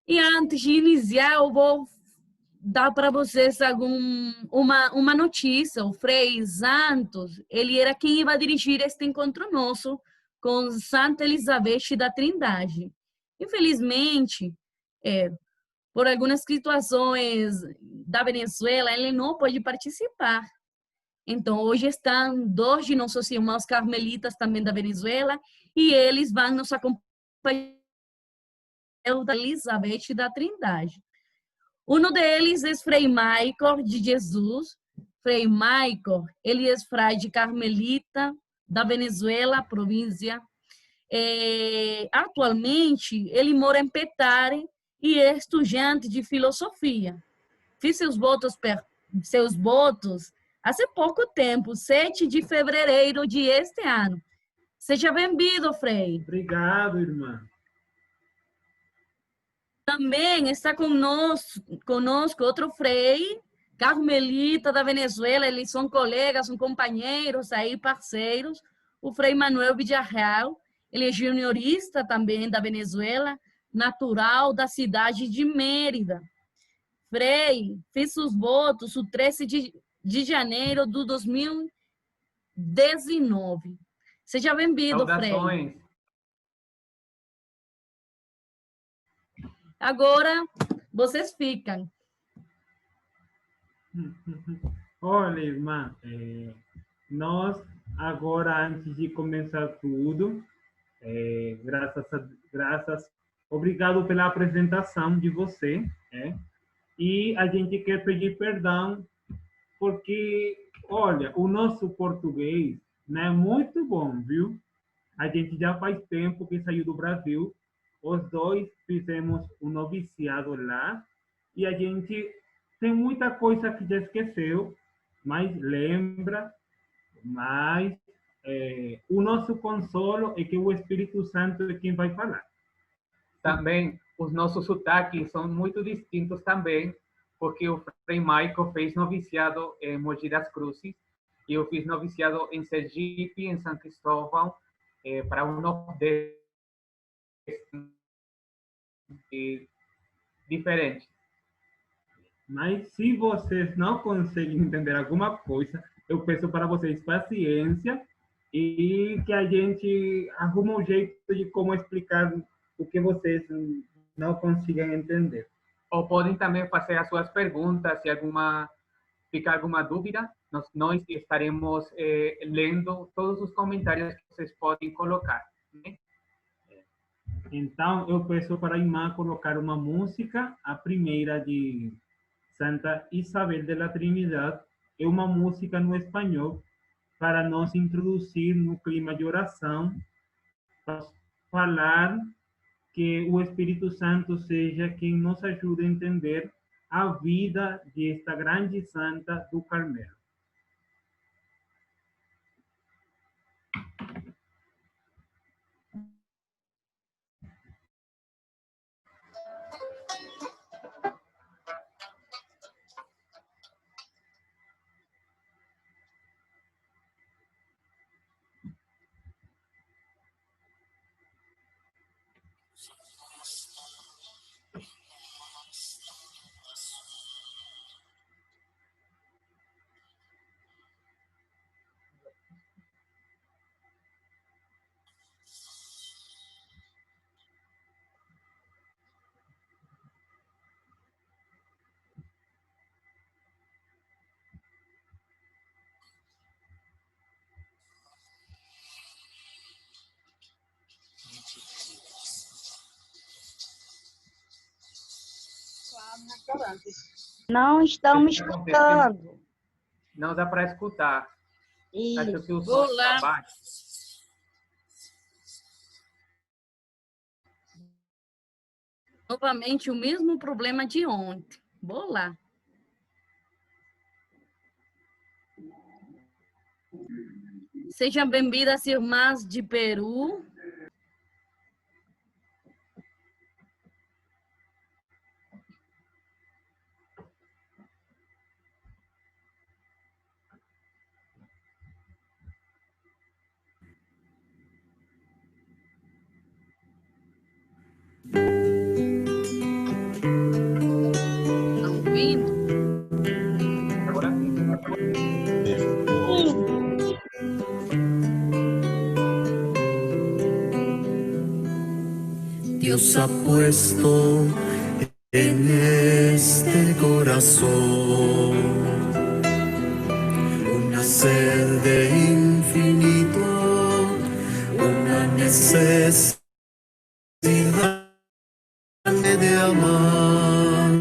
E antes de iniciar, eu vou dar para vocês uma notícia. O Frei Santos, ele era quem ia dirigir este encontro nosso com Santa Elizabeth da Trindade. Infelizmente, por algumas situações da Venezuela, ele não pode participar. Então, hoje estão dois de nossos irmãos carmelitas também da Venezuela e eles vão nos acompanhar da Elizabeth da Trindade. Um deles é Frei Michael de Jesus. Frei Michael, ele é frade carmelita da Venezuela, província. Atualmente, ele mora em Petare e é estudante de filosofia. Fiz seus votos há pouco tempo, 7 de fevereiro de este ano. Seja bem-vindo, Frei. Obrigado, irmã. Também está conosco outro Frei, carmelita da Venezuela. Eles são colegas, são companheiros, aí, parceiros. O Frei Manuel Villarreal, ele é juniorista também da Venezuela, natural da cidade de Mérida. Frei fez os votos o 13 de janeiro de 2019. Seja bem-vindo, Frei. Agora, vocês ficam. Olha, irmã, nós agora, antes de começar tudo, obrigado pela apresentação de você, e a gente quer pedir perdão porque, olha, o nosso português não é muito bom, viu? A gente já faz tempo que saiu do Brasil, os dois fizemos um noviciado lá e a gente tem muita coisa que já esqueceu, mas lembra, mas o nosso consolo é que o Espírito Santo é quem vai falar. Também os nossos sotaques são muito distintos também, porque o Frei Michael fez noviciado em Mogi das Cruzes e eu fiz noviciado em Sergipe, em São Cristóvão, para o Nordeste diferente. Mas se vocês não conseguem entender alguma coisa, eu peço para vocês paciência e que a gente arruma um jeito de como explicar o que vocês não conseguem entender. Ou podem também fazer as suas perguntas, se ficar alguma dúvida, nós estaremos lendo todos os comentários que vocês podem colocar. Né? Então, eu peço para a irmã colocar uma música, a primeira de Santa Isabel de la Trinidad, é uma música no espanhol, para nos introduzir no clima de oração, para falar que o Espírito Santo seja quem nos ajude a entender a vida desta grande santa do Carmelo. Não estamos escutando. Não dá para escutar. Acho que o som Vou lá. está baixo. Novamente, o mesmo problema de ontem. Vou lá. Sejam bem-vindas, irmãs de Peru. Dios ha puesto en este corazón una sed de infinito, una necesidad de amar,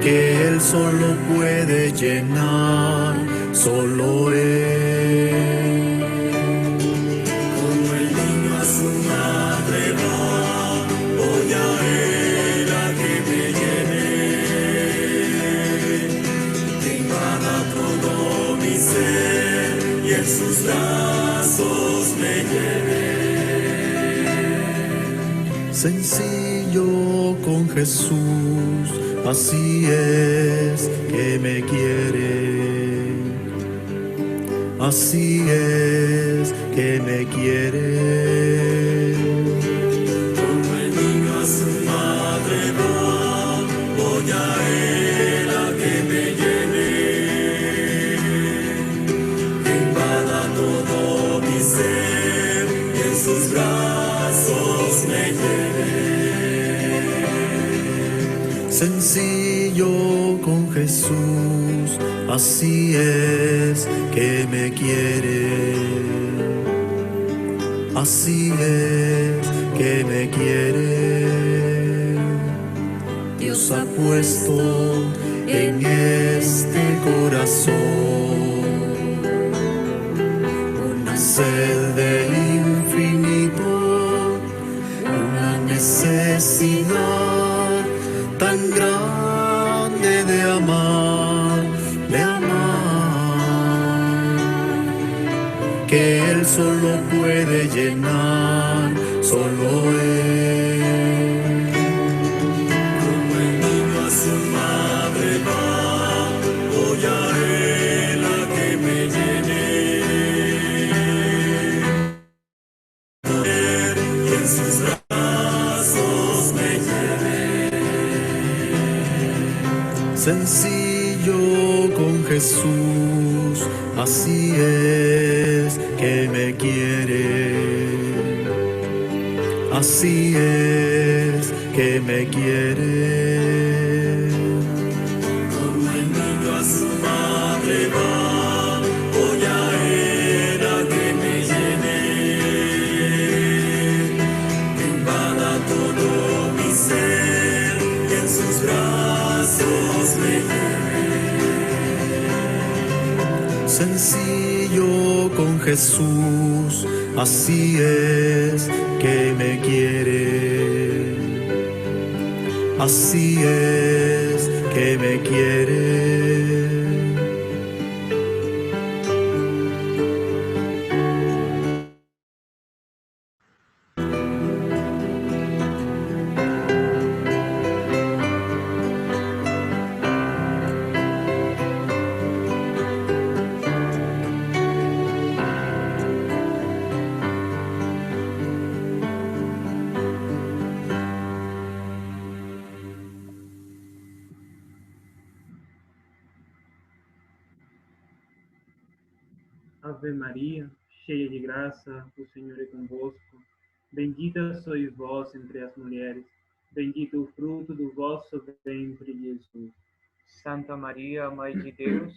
que Él solo puede llenar, solo Él. Como el niño a su madre va, voy a Él a que me llene, que invada todo mi ser y en sus brazos me lleve. Sencillo con Jesús, así es que me quiere, así es que me quiere. Como el niño a su madre va, voy a Él a que me llene, que invada todo mi ser y en sus brazos me lleve. Sencillo con Jesús, así es que me quiere, así es que me quiere. Dios ha puesto en este corazón una sed de infinito, una necesidad tan grande de amar, que Él solo puede llenar, solo Él. Como el niño a su madre va, voy a Él a que me llene, y en sus brazos me lleve. Sencillo con Jesús, así es que me quiere, así es que me quiere. Como el niño a su madre va, voy a Él a que me llene, que invada todo mi ser y en sus brazos me lleve. Sencillo con Jesús, así es que me quiere, así es que me quiere. Ave Maria, cheia de graça, o Senhor é convosco. Bendita sois vós entre as mulheres, bendito o fruto do vosso ventre, Jesus. Santa Maria, Mãe de Deus,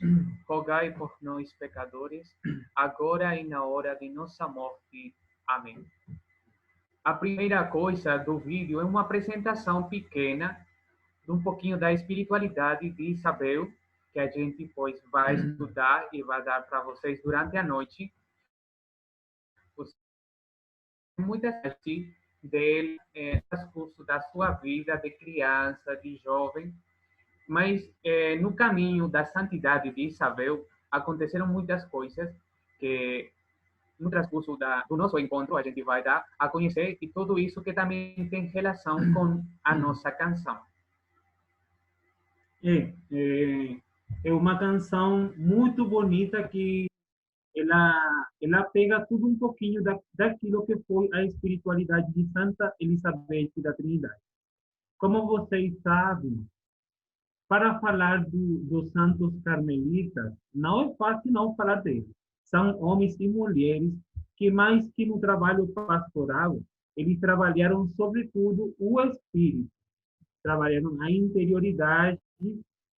rogai por nós, pecadores, agora e na hora de nossa morte. Amém. A primeira coisa do vídeo é uma apresentação pequena de um pouquinho da espiritualidade de Isabel, que a gente depois vai estudar e vai dar para vocês durante a noite. Muitas vezes dele, transcurso da sua vida de criança, de jovem, mas no caminho da santidade de Isabel aconteceram muitas coisas que no transcurso do nosso encontro a gente vai dar a conhecer, e tudo isso que também tem relação com a nossa canção. É uma canção muito bonita que ela pega tudo um pouquinho daquilo que foi a espiritualidade de Santa Elizabeth da Trindade. Como vocês sabem, para falar dos santos carmelitas, não é fácil não falar deles. São homens e mulheres que mais que no trabalho pastoral, eles trabalharam sobretudo o espírito, trabalharam a interioridade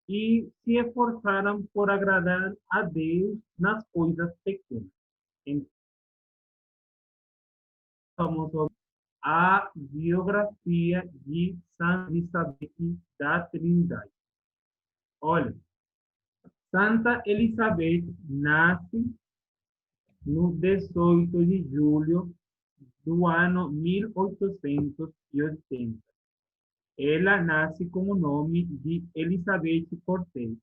e se esforçaram por agradar a Deus nas coisas pequenas. Então, vamos a biografia de Santa Elizabeth da Trindade. Olha, Santa Elizabeth nasce no 18 de julho do ano 1880. Ela nasce com o nome de Elizabeth Cortés.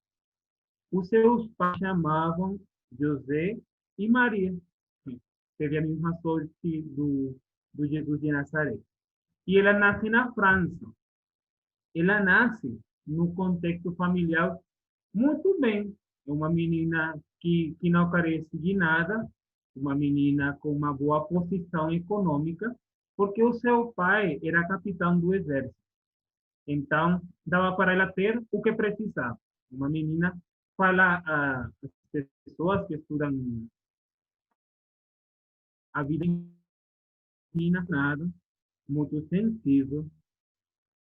Os seus pais chamavam José e Maria. Teve a mesma sorte do Jesus de Nazaré. E ela nasce na França. Ela nasce no contexto familiar muito bem. É uma menina que não carece de nada, uma menina com uma boa posição econômica, porque o seu pai era capitão do exército. Então, dava para ela ter o que precisava. Uma menina, fala as pessoas que estudam a vida menina nada, muito sensível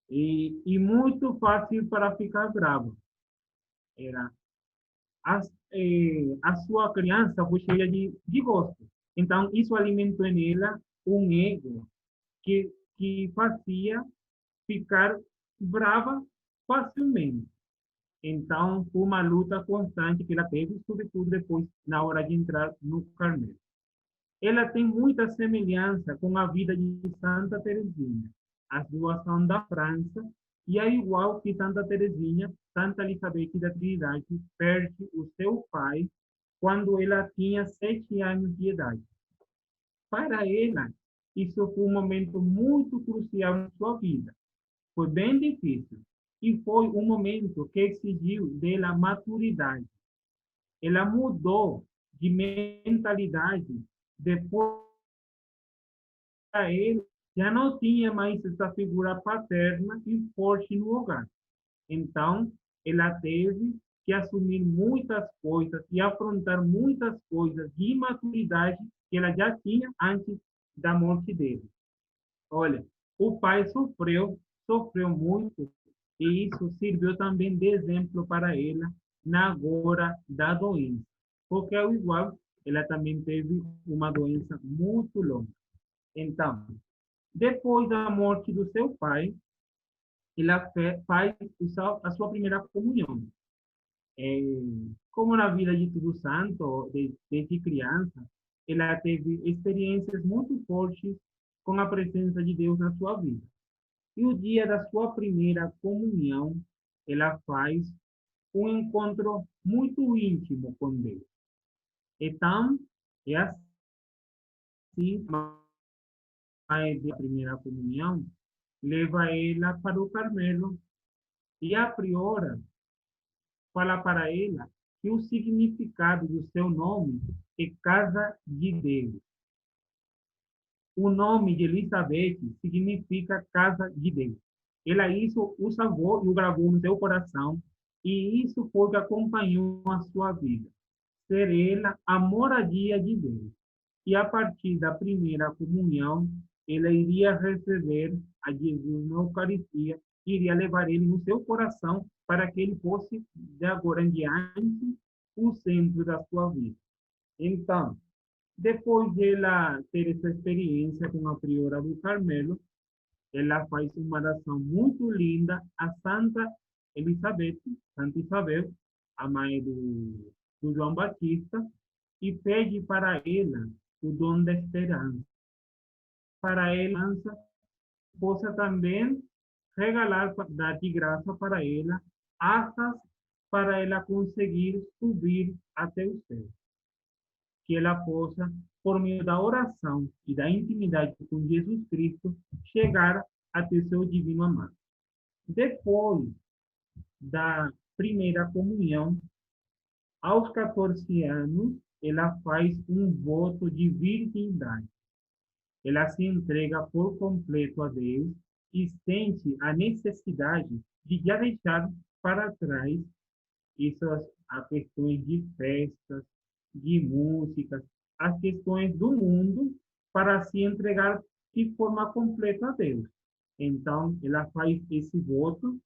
e muito fácil para ficar brava. Era a sua criança foi cheia de gosto. Então, isso alimentou nela um ego que fazia ficar brava facilmente. Então, foi uma luta constante que ela teve, sobretudo depois, na hora de entrar no Carmelo. Ela tem muita semelhança com a vida de Santa Teresinha. As duas são da França, e é igual que Santa Teresinha, Santa Elizabeth da Trindade perde o seu pai quando ela tinha 7 anos de idade. Para ela, isso foi um momento muito crucial na sua vida. Foi bem difícil. E foi um momento que exigiu dela maturidade. Ela mudou de mentalidade depois para ele já não tinha mais essa figura paterna e forte no hogar. Então, ela teve que assumir muitas coisas e afrontar muitas coisas de imaturidade que ela já tinha antes da morte dele. Olha, o pai sofreu muito, e isso serviu também de exemplo para ela na hora da doença. Porque, ao igual, ela também teve uma doença muito longa. Então, depois da morte do seu pai, ela faz a sua primeira comunhão. Como na vida de todo santo, desde criança, ela teve experiências muito fortes com a presença de Deus na sua vida. E o dia da sua primeira comunhão, ela faz um encontro muito íntimo com Deus. Então, é assim, a primeira comunhão leva ela para o Carmelo e a priora fala para ela que o significado do seu nome é Casa de Deus. O nome de Elizabeth significa Casa de Deus. Ela isso o salvou e o gravou no seu coração, e isso foi o que acompanhou a sua vida. Ser ela a moradia de Deus. E a partir da primeira comunhão, ela iria receber a Jesus na Eucaristia, iria levar ele no seu coração para que ele fosse, de agora em diante, o centro da sua vida. Então, depois de ela ter essa experiência com a priora do Carmelo, ela faz uma oração muito linda a Santa Elizabeth, Santa Isabel, a mãe do João Batista, e pede para ela o dom da esperança. Para ela, possa também regalar, dar de graça para ela, asas para ela conseguir subir até o céu. Que ela possa, por meio da oração e da intimidade com Jesus Cristo, chegar até seu divino amado. Depois da primeira comunhão, aos 14 anos, ela faz um voto de virgindade. Ela se entrega por completo a Deus e sente a necessidade de já deixar para trás essas questões de festas, de músicas, as questões do mundo para se entregar de forma completa a Deus. Então, ela faz esse voto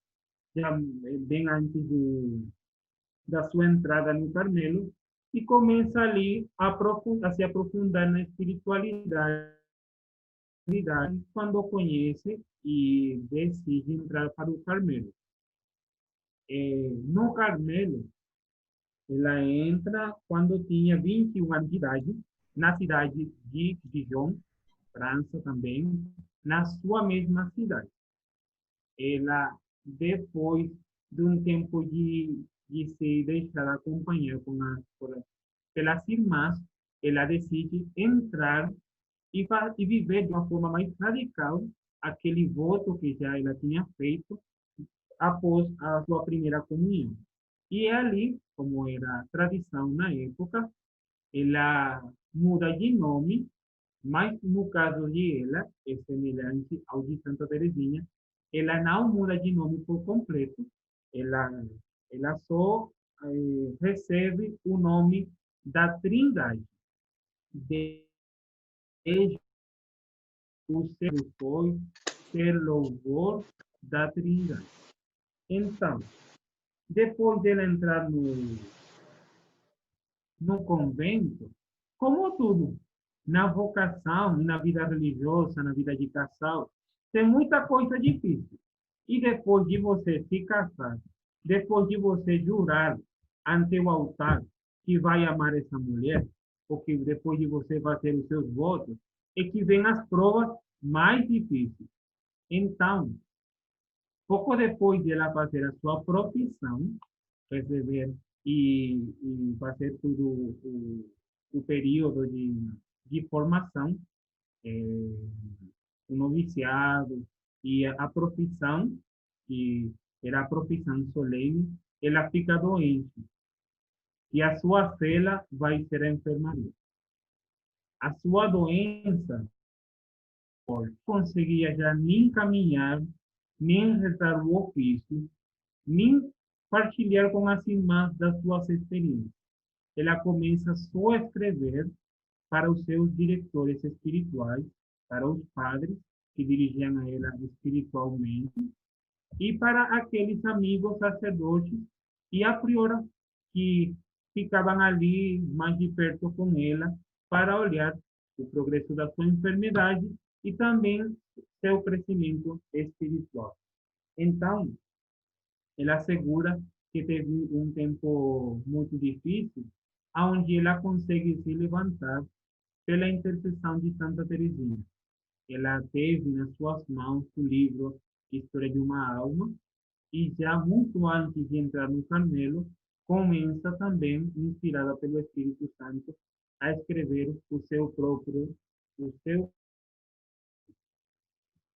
já bem antes da sua entrada no Carmelo e começa ali a se aprofundar na espiritualidade quando conhece e decide entrar para o Carmelo. No Carmelo, ela entra quando tinha 21 anos de idade, na cidade de Dijon, França também, na sua mesma cidade. Ela, depois de um tempo de se deixar acompanhar pelas irmãs, ela decide entrar e viver de uma forma mais radical aquele voto que já ela tinha feito após a sua primeira comunhão. E ali, como era tradição na época, ela muda de nome, mas no caso de ela, é semelhante ao de Santa Teresinha, ela não muda de nome por completo, ela só recebe o nome da Trindade, de o ser foi ser louvor da Trindade. Então, depois dela entrar no convento, como tudo, na vocação, na vida religiosa, na vida de casal, tem muita coisa difícil. E depois de você se casar, depois de você jurar ante o altar que vai amar essa mulher, porque depois de você fazer os seus votos, é que vem as provas mais difíceis. Então, pouco depois de ela fazer a sua profissão, receber e fazer todo o período de formação, o noviciado e a profissão, que era a profissão solene, ela fica doente. E a sua cela vai ser a enfermaria. A sua doença não conseguia já nem caminhar, nem rezar o ofício, nem partilhar com as irmãs das suas experiências. Ela começa só a escrever para os seus diretores espirituais, para os padres que dirigiam a ela espiritualmente, e para aqueles amigos sacerdotes e a priora que ficavam ali mais de perto com ela para olhar o progresso da sua enfermidade e também seu crescimento espiritual. Então, ela assegura que teve um tempo muito difícil, onde ela consegue se levantar pela intercessão de Santa Teresinha. Ela teve nas suas mãos o livro História de uma Alma, e já muito antes de entrar no Carmelo, começa também, inspirada pelo Espírito Santo, a escrever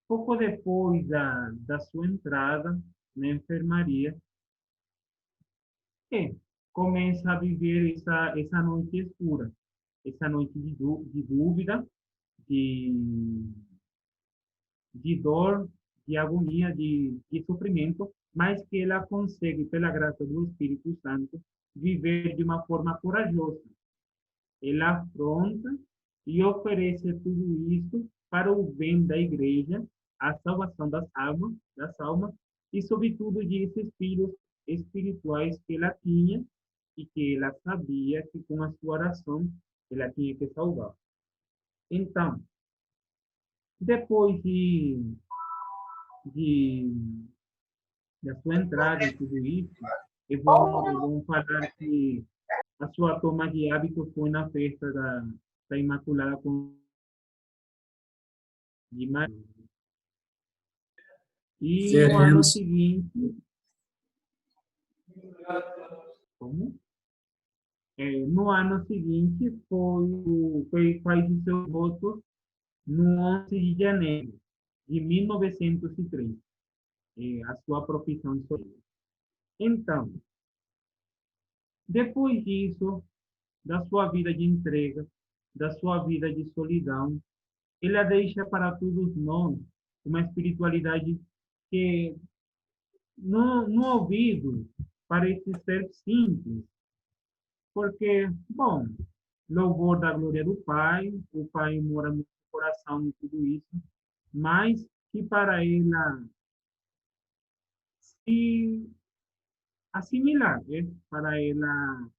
pouco depois da sua entrada na enfermaria, começa a viver essa noite escura, essa noite de dúvida, de dor, de agonia, de sofrimento, mas que ela consegue, pela graça do Espírito Santo, viver de uma forma corajosa. Ela afronta e oferece tudo isso para o bem da igreja, a salvação das almas e, sobretudo, de esses filhos espirituais que ela tinha e que ela sabia que com a sua oração ela tinha que salvar. Então, depois da sua entrada e tudo isso, eu vou falar que a sua toma de hábito foi na festa da Imaculada de Maria. E no ano seguinte, como? No ano seguinte, faz os seus votos no 11 de janeiro de 1903, a sua profissão solene. Então, depois disso, da sua vida de entrega, da sua vida de solidão, ela deixa para todos nós uma espiritualidade que, no ouvido, parece ser simples, porque, bom, louvor da glória do Pai, o Pai mora no coração e tudo isso, mas que para ela se assimilar, né? Para ela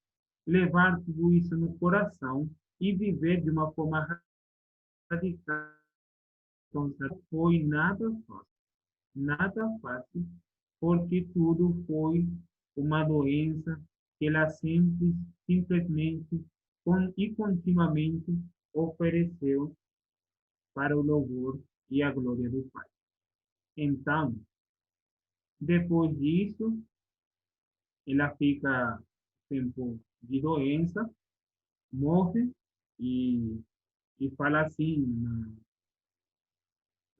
levar tudo isso no coração e viver de uma forma radical. Então, não foi nada fácil, porque tudo foi uma doença que ela simplesmente e continuamente ofereceu para o louvor e a glória do Pai. Então, depois disso, ela fica tempo de doença, morre e, e fala assim,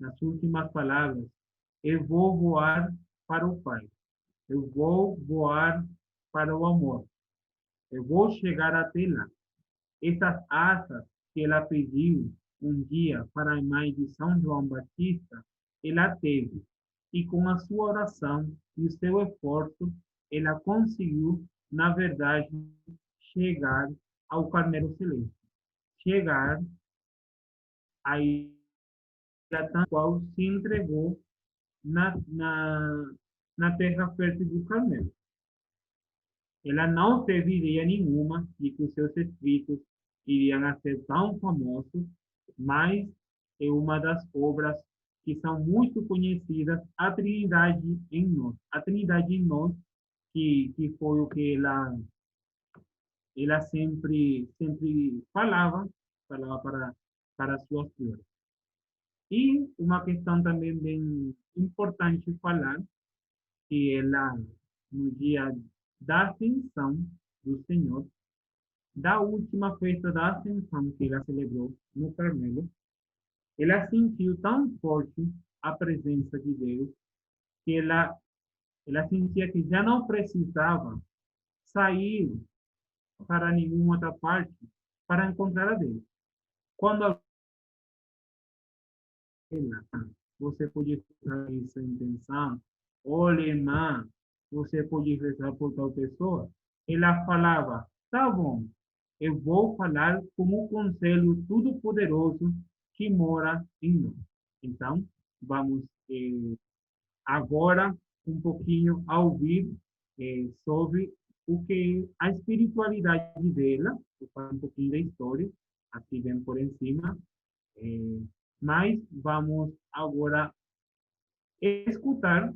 nas últimas palavras, eu vou voar para o Pai, eu vou voar para o amor, eu vou chegar até lá. Essas asas que ela pediu um dia para a mãe de São João Batista, ela teve. E com a sua oração e o seu esforço, ela conseguiu, na verdade, chegar ao Carmelo Celeste. Chegar a ilha tal qual se entregou na terra fértil do Carmelo. Ela não teve ideia nenhuma de que os seus escritos iriam ser tão famosos, mas é uma das obras que são muito conhecidas, a Trindade em Nós. A Trindade em Nós, que foi o que ela sempre falava para suas flores. E uma questão também bem importante falar, que ela, no dia da ascensão do Senhor, da última festa da ascensão que ela celebrou no Carmelo, ela sentiu tão forte a presença de Deus que ela sentia que já não precisava sair para nenhuma outra parte para encontrar a Deus. Quando ela, você pode fazer essa intenção, olha, irmã, você pode rezar por tal pessoa, ela falava, tá bom, eu vou falar com o Conselho Todo-Poderoso que mora em nós. Então, vamos agora um pouquinho a ouvir sobre o que a espiritualidade dela, vou falar um pouquinho da história, aqui bem por cima, mas vamos agora escutar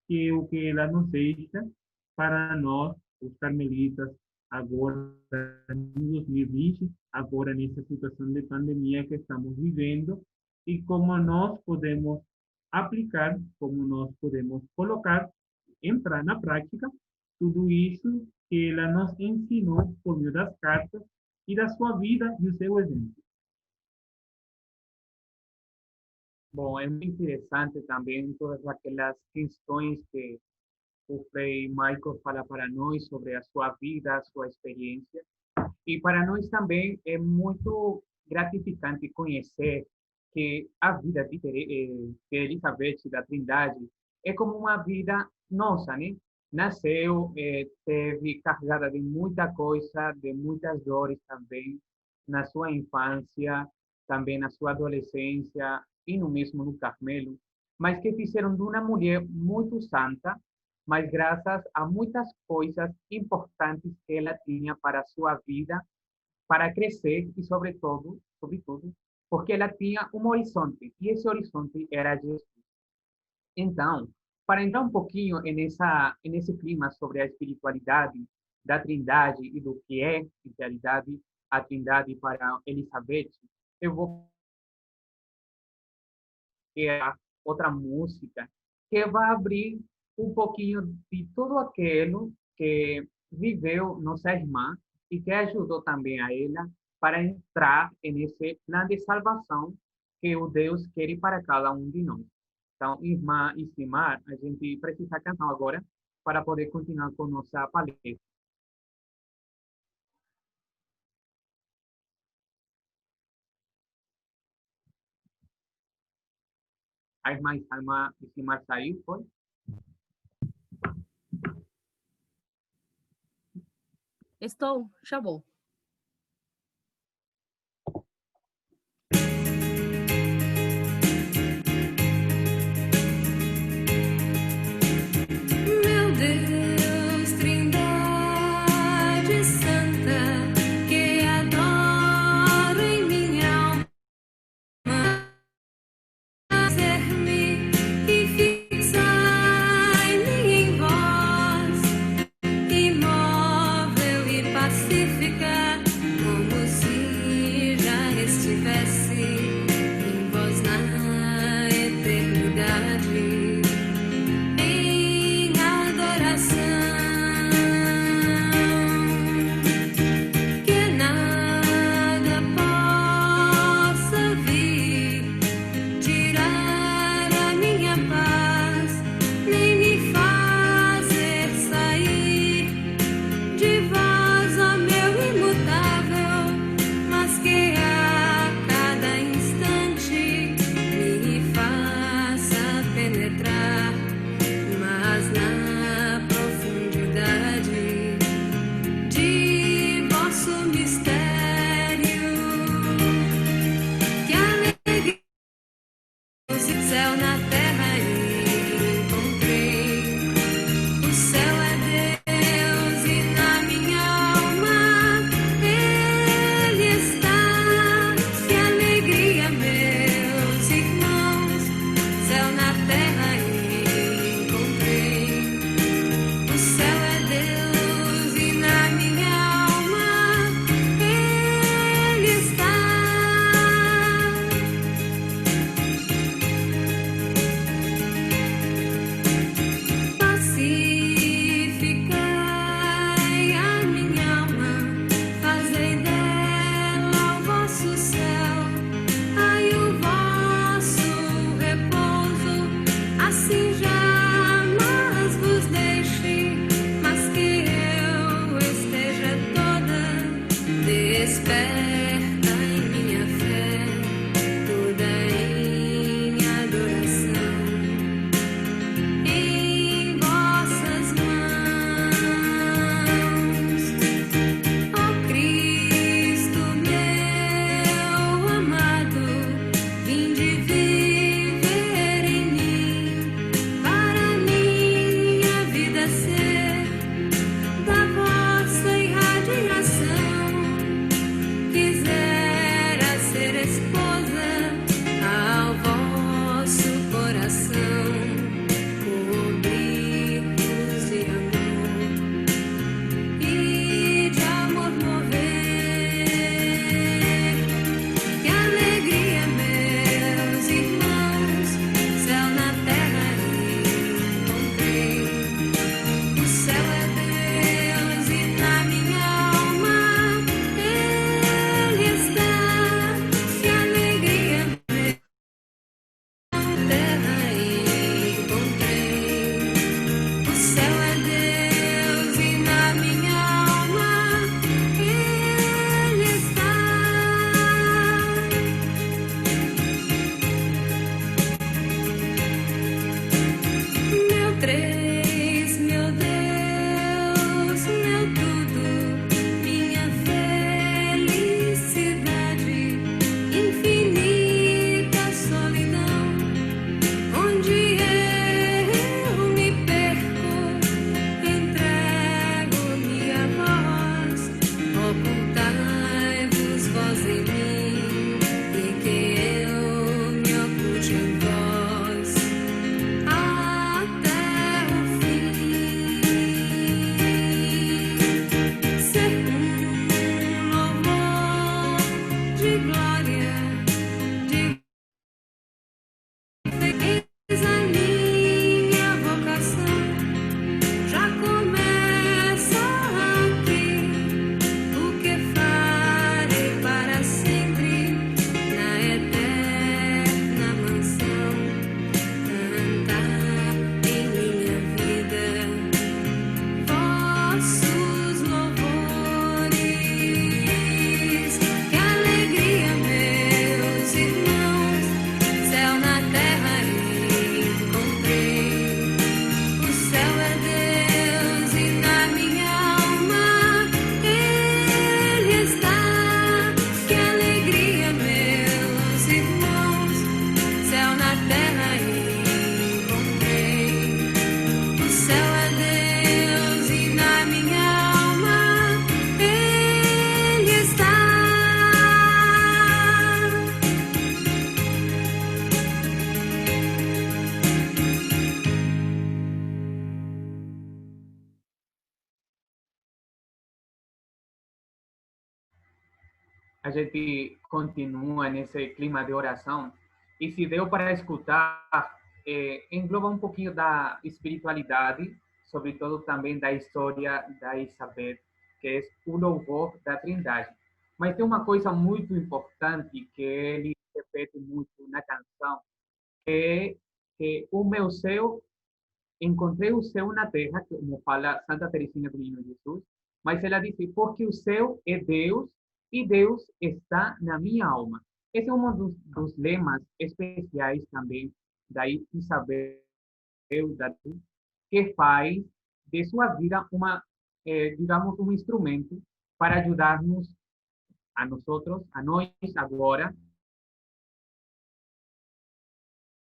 o que ela nos deixa para nós, os carmelitas, agora em 2020, agora nessa situação de pandemia que estamos vivendo, e como nós podemos aplicar, como nós podemos colocar, entrar na prática, tudo isso que ela nos ensinou por meio das cartas e da sua vida e o seu exemplo. Bom, é muito interessante também todas aquelas questões que o Frei Michael fala para nós sobre a sua vida, a sua experiência. E para nós também é muito gratificante conhecer que a vida de Elizabeth da Trindade é como uma vida nossa, né? Nasceu, teve carregada de muita coisa, de muitas dores também, na sua infância, também na sua adolescência e no mesmo no Carmelo, mas que fizeram de uma mulher muito santa, mas graças a muitas coisas importantes que ela tinha para a sua vida, para crescer e, sobretudo, porque ela tinha um horizonte, e esse horizonte era Jesus. Então, para entrar um pouquinho nesse clima sobre a espiritualidade da Trindade e do que é, em realidade, a Trindade para Elizabeth, eu vou criar outra música que vai abrir um pouquinho de tudo aquilo que viveu nossa irmã e que ajudou também a ela para entrar nesse plano de salvação que o Deus quer para cada um de nós. Então, irmã Isimar, a gente precisa cantar agora para poder continuar com nossa palestra. A irmã Isimar saiu, foi? Estou, já vou. a gente continua nesse clima de oração. E se deu para escutar, engloba um pouquinho da espiritualidade, sobretudo também da história da Isabel, que é o louvor da Trindade. Mas tem uma coisa muito importante que ele repete muito na canção, que o meu céu, encontrei o céu na terra, como fala Santa Teresina do Menino Jesus, mas ela diz, porque o céu é Deus e Deus está na minha alma. Esse é um dos lemas especiais também da Isabel, que faz de sua vida digamos, um instrumento para ajudar-nos a nós agora,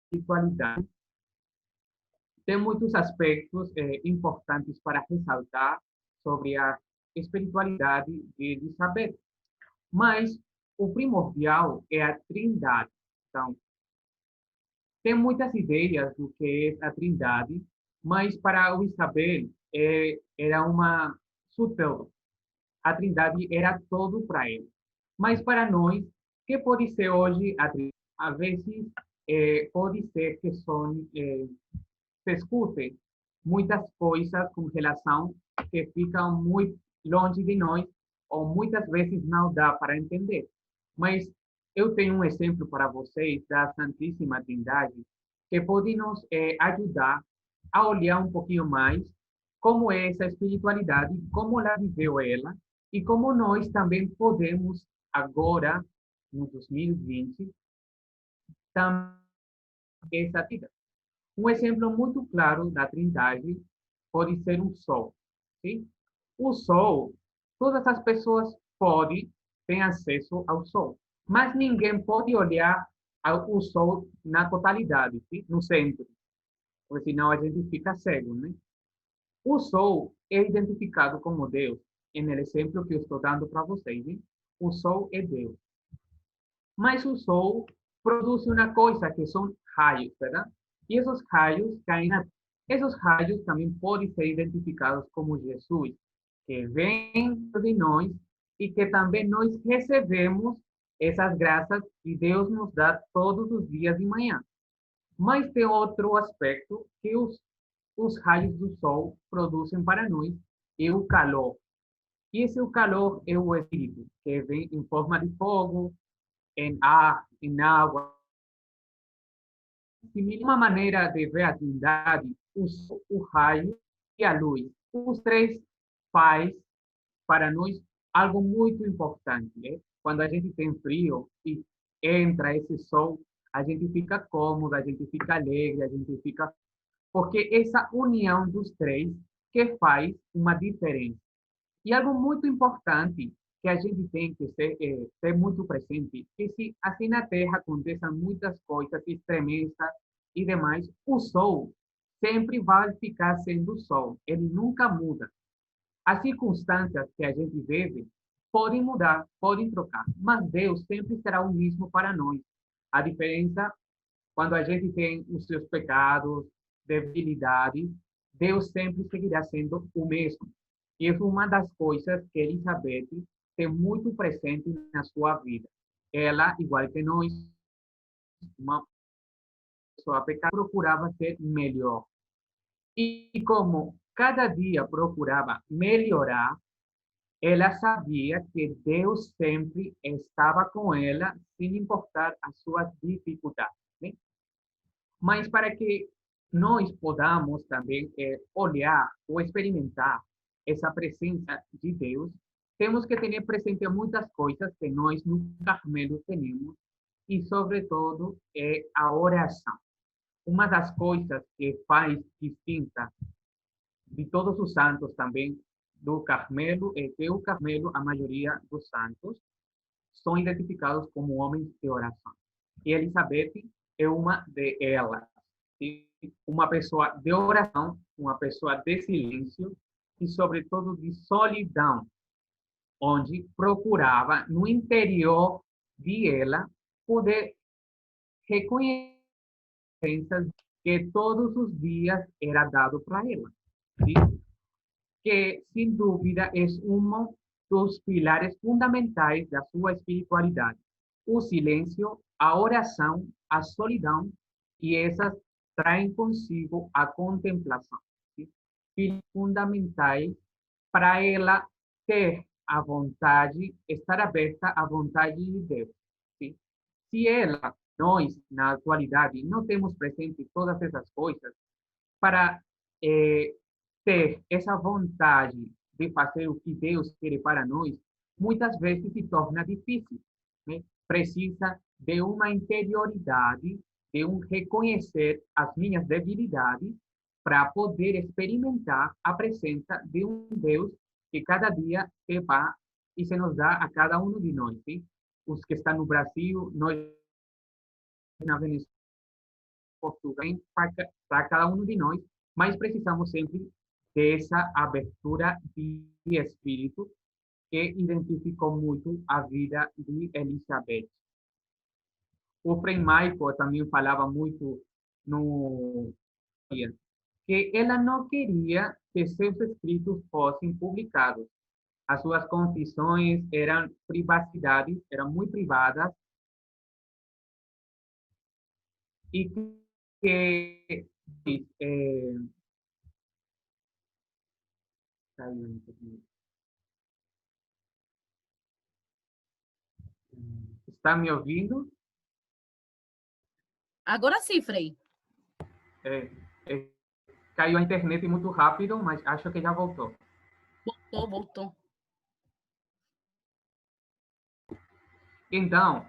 espiritualidade. Tem muitos aspectos importantes para ressaltar sobre a espiritualidade de Elizabeth, mas o primordial é a Trindade. Então, tem muitas ideias do que é a Trindade, mas para o Isabel era uma sutil. A Trindade era todo para ele. Mas para nós, que pode ser hoje a Trindade? Às vezes, pode ser que se escute muitas coisas com relação que ficam muito longe de nós ou muitas vezes não dá para entender. Mas eu tenho um exemplo para vocês da Santíssima Trindade que pode nos ajudar a olhar um pouquinho mais como é essa espiritualidade, como ela viveu ela e como nós também podemos agora, no 2020, também essa vida. Um exemplo muito claro da Trindade pode ser o Sol. Sim? O Sol, todas as pessoas podem ter acesso ao Sol, mas ninguém pode olhar o Sol na totalidade, sim? No centro, porque senão a gente fica cego, né? O Sol é identificado como Deus, no exemplo que eu estou dando para vocês. Hein? O Sol é Deus. Mas o Sol produz uma coisa que são raios, verdade? E esses raios caem na terra. Esses raios também podem ser identificados como Jesus, que vem de nós e que também nós recebemos essas graças que Deus nos dá todos os dias de manhã. Mas tem outro aspecto que os raios do sol produzem para nós, é o calor. E esse calor é o Espírito, que vem em forma de fogo, em ar, em água. Uma maneira de ver a Trindade, o raio e a luz. Os três faz para nós algo muito importante. Né? Quando a gente tem frio e entra esse sol, a gente fica cômodo, a gente fica alegre, a gente fica... Porque essa união dos três que faz uma diferença. E algo muito importante que a gente tem que ser muito presente, que se assim na Terra acontecem muitas coisas extremistas e demais, o Sol sempre vai ficar sendo o Sol, ele nunca muda. As circunstâncias que a gente vive podem mudar, podem trocar, mas Deus sempre será o mesmo para nós. A diferença, quando a gente tem os seus pecados, debilidades, Deus sempre seguirá sendo o mesmo. E é uma das coisas que Elizabeth tem muito presente na sua vida. Ela, igual que nós, uma pessoa pecadora, procurava ser melhor. E como cada dia procurava melhorar, ela sabia que Deus sempre estava com ela, sem importar as suas dificuldades. Né? Mas para que nós podamos também olhar ou experimentar essa presença de Deus, temos que ter presente muitas coisas que nós no Carmelo temos, e, sobretudo, é a oração. Uma das coisas que faz distinta de todos os santos também do Carmelo é que o Carmelo, a maioria dos santos, são identificados como homens de oração. E Elizabeth é uma de elas. Uma pessoa de oração, uma pessoa de silêncio e, sobretudo, de solidão, onde procurava, no interior de ela, poder reconhecer que todos os dias era dado para ela. ¿Sí? Que, sem dúvida, é dos pilares fundamentais da sua espiritualidade: o silêncio, a oração, a solidão, e essas traem consigo a contemplação. Sim? Pilares fundamentais para ela ter a vontade, estar aberta à vontade de Deus. Sim? Se ela, nós, na atualidade, não temos presente todas essas coisas, para ter essa vontade de fazer o que Deus quer para nós, muitas vezes se torna difícil. Né? Precisa de uma interioridade, de um reconhecer as minhas debilidades, para poder experimentar a presença de um Deus que cada dia se va e se nos dá a cada um de nós. Sim? Os que estão no Brasil, nós na Venezuela, Portugal, para cada um de nós, mas precisamos sempre dessa abertura de espírito que identificou muito a vida de Elizabeth. O Frei Michael também falava muito no que ela não queria que seus escritos fossem publicados. As suas confissões eram privacidades, eram muito privadas, e que está me ouvindo? Agora sim, Frei. Caiu a internet muito rápido, mas acho que já voltou. Voltou. Então,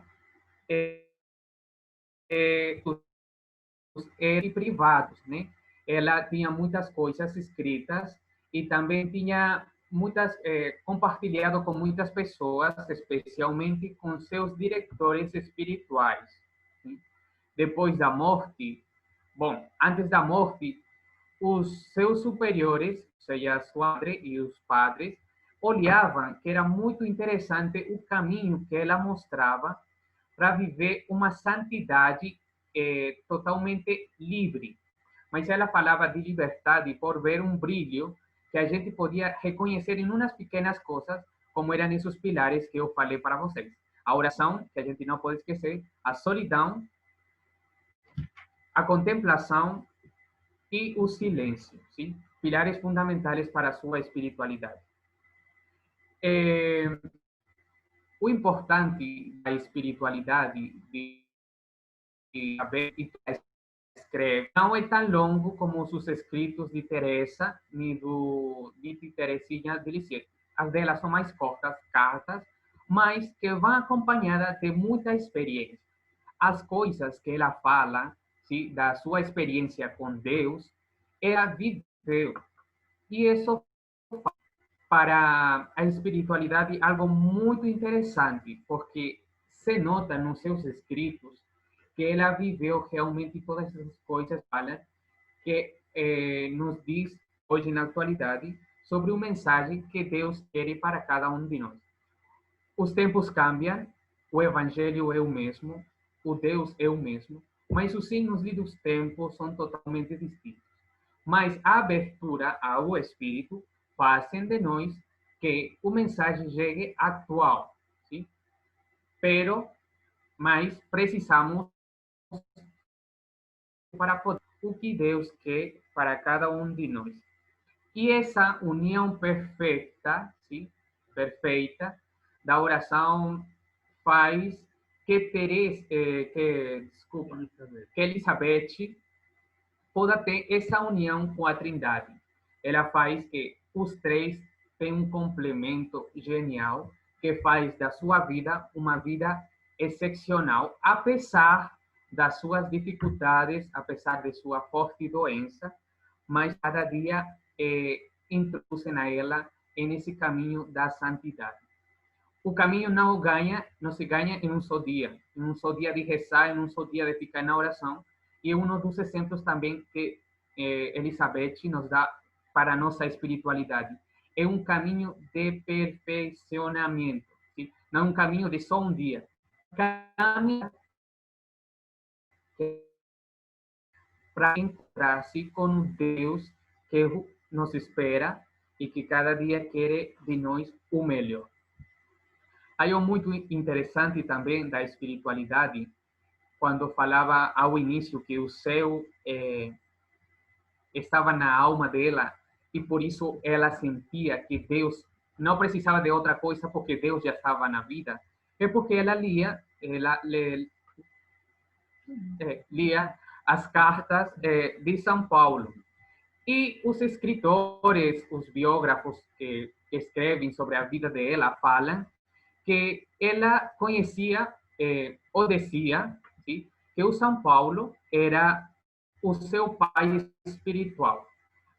os privados, né? Ela tinha muitas coisas escritas e também tinha muitas compartilhado com muitas pessoas, especialmente com seus diretores espirituais. Né? Depois da morte, bom, antes da morte, os seus superiores, ou seja, sua madre e os padres, olhavam que era muito interessante o caminho que ela mostrava para viver uma santidade totalmente livre. Mas ela falava de liberdade por ver um brilho que a gente podia reconhecer em umas pequenas coisas, como eram esses pilares que eu falei para vocês. A oração, que a gente não pode esquecer, a solidão, a contemplação e o silêncio, sim? Pilares fundamentais para a sua espiritualidade. O importante da espiritualidade de saber e escreve não é tão longo como os escritos de Teresa nem de Teresinha de Lisieux. As delas são mais curtas, cartas, mas que vão acompanhadas de muita experiência. As coisas que ela fala, sim, da sua experiência com Deus, é a vida de Deus. E isso para a espiritualidade algo muito interessante, porque se nota nos seus escritos que ela viveu realmente todas essas coisas que nos diz hoje na atualidade sobre o mensagem que Deus quer para cada um de nós. Os tempos cambiam, o evangelho é o mesmo, o Deus é o mesmo, mas os signos dos tempos são totalmente distintos. Mas a abertura ao Espírito fazem de nós que o mensagem chegue atual, sim? Mas precisamos para poder o que Deus quer para cada um de nós. E essa união perfeita, sim? Perfeita, da oração faz que Elizabeth possa ter essa união com a Trindade. Ela faz que os três tenham um complemento genial que faz da sua vida uma vida excepcional, apesar das suas dificuldades, apesar de sua forte doença, mas cada dia introduzem a ela nesse caminho da santidade. O caminho não se ganha em um só dia de rezar, em um só dia de ficar na oração, e um dos exemplos também que Elizabeth nos dá para a nossa espiritualidade. É um caminho de perfeccionamento, sim? Não é um caminho de só um dia. Caminho para encontrar-se com Deus que nos espera e que cada dia quer de nós o melhor. Há algo muito interessante também da espiritualidade, quando falava ao início que o céu estava na alma dela e por isso ela sentia que Deus não precisava de outra coisa porque Deus já estava na vida. É porque ela lia as cartas de São Paulo. E os escritores, os biógrafos que escrevem sobre a vida dela falam que ela conhecia ou dizia, ¿sí?, que o São Paulo era o seu pai espiritual.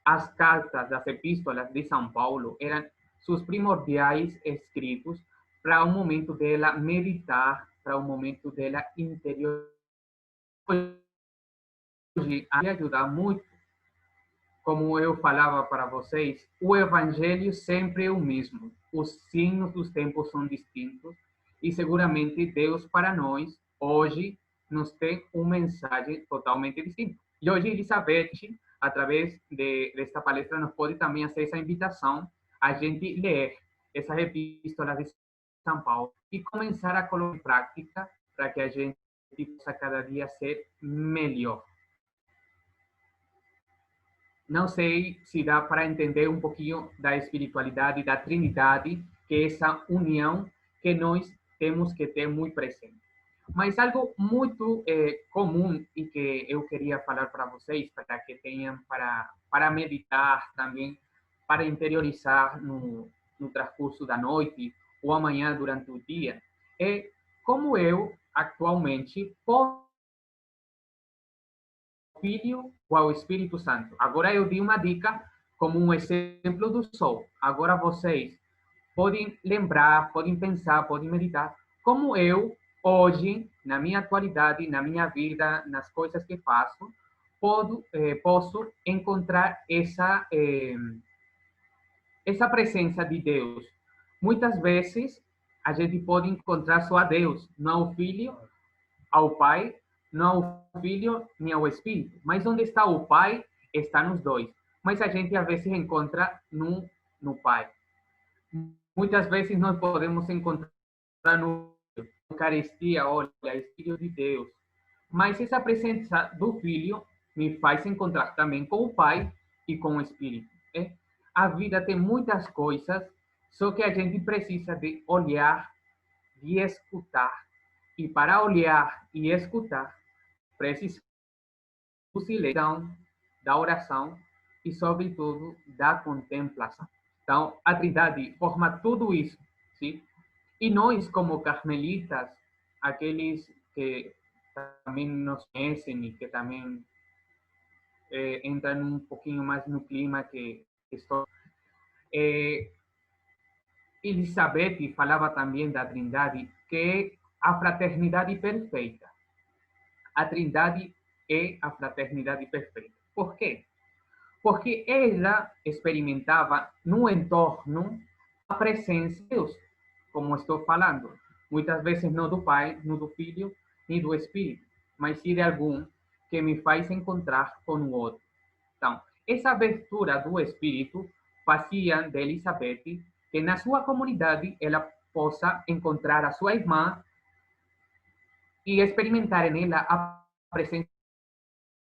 As cartas, as epístolas de São Paulo eram seus primordiais escritos para o momento dela meditar, para o momento dela interior. Hoje, ajudar muito, como eu falava para vocês, o evangelho sempre é o mesmo. Os signos dos tempos são distintos e seguramente Deus para nós hoje nos tem uma mensagem totalmente distinta. E hoje Elizabeth, através desta palestra, nos pode também fazer essa invitação a gente ler essas epístolas de São Paulo e começar a colocar em prática para que a gente possa cada dia ser melhor. Não sei se dá para entender um pouquinho da espiritualidade, da Trindade, que é essa união que nós temos que ter muito presente. Mas algo muito comum e que eu queria falar para vocês, para que tenham para meditar também, para interiorizar no transcurso da noite ou amanhã durante o dia, é como eu, atualmente, posso Filho ou ao Espírito Santo. Agora eu dei uma dica como um exemplo do sol. Agora vocês podem lembrar, podem pensar, podem meditar como eu, hoje, na minha atualidade, na minha vida, nas coisas que faço, posso encontrar essa presença de Deus. Muitas vezes, a gente pode encontrar só a Deus, não ao Filho, ao Pai, não ao Filho nem ao Espírito. Mas onde está o Pai, está nos dois. Mas a gente às vezes encontra no Pai. Muitas vezes nós podemos encontrar no Eucaristia, olha, é Filho de Deus. Mas essa presença do Filho me faz encontrar também com o Pai e com o Espírito. A vida tem muitas coisas, só que a gente precisa de olhar e escutar. E para olhar e escutar, precisa do silêncio, da oração e, sobretudo, da contemplação. Então, a Trindade forma tudo isso, sim? E nós, como carmelitas, aqueles que também nos conhecem e que também entram um pouquinho mais no clima que estou... Elizabeth falava também da Trindade, que é a fraternidade perfeita. A Trindade é a fraternidade perfeita. Por quê? Porque ela experimentava no entorno a presença de Deus, como estou falando. Muitas vezes não do Pai, não do Filho, nem do Espírito, mas sim de algum que me faz encontrar com o outro. Então, essa abertura do Espírito fazia de Elizabeth que na sua comunidade ela possa encontrar a sua irmã e experimentar nela a presença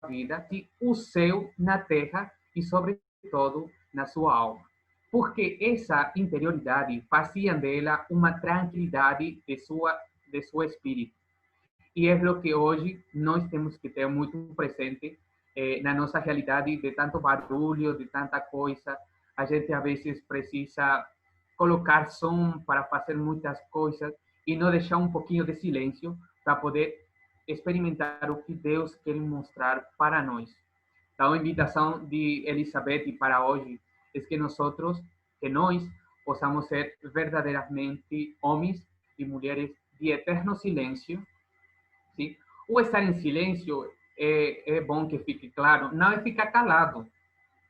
da vida e o céu na terra e, sobretudo, na sua alma. Porque essa interioridade fazia dela uma tranquilidade de seu espírito. E é o que hoje nós temos que ter muito presente na nossa realidade de tanto barulho, de tanta coisa. A gente, às vezes, precisa colocar som para fazer muitas coisas e não deixar um pouquinho de silêncio para poder experimentar o que Deus quer mostrar para nós. Então, a invitação de Elizabeth para hoje é que nós possamos ser verdadeiramente homens e mulheres de eterno silêncio. Sim? O estar em silêncio é bom que fique claro, não é ficar calado,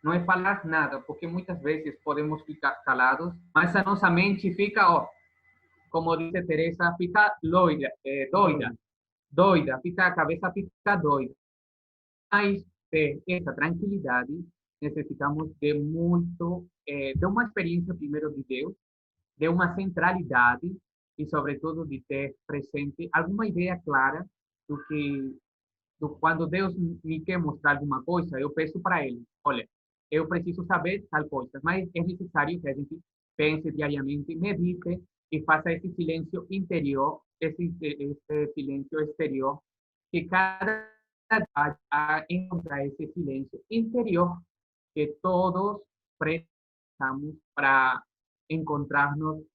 não é falar nada, porque muitas vezes podemos ficar calados, mas a nossa mente fica, como diz Teresa, fica doida, fica a cabeça fica doida. Mas ter essa tranquilidade necessitamos de muito, de uma experiência primeiro de Deus, de uma centralidade e, sobretudo, de ter presente alguma ideia clara quando Deus me quer mostrar alguma coisa, eu peço para Ele, olha, eu preciso saber tal coisa, mas é necessário que a gente pense diariamente, medite e faça esse silêncio interior, esse silêncio exterior, que cada dia a encontrar esse silêncio interior que todos precisamos para encontrarnos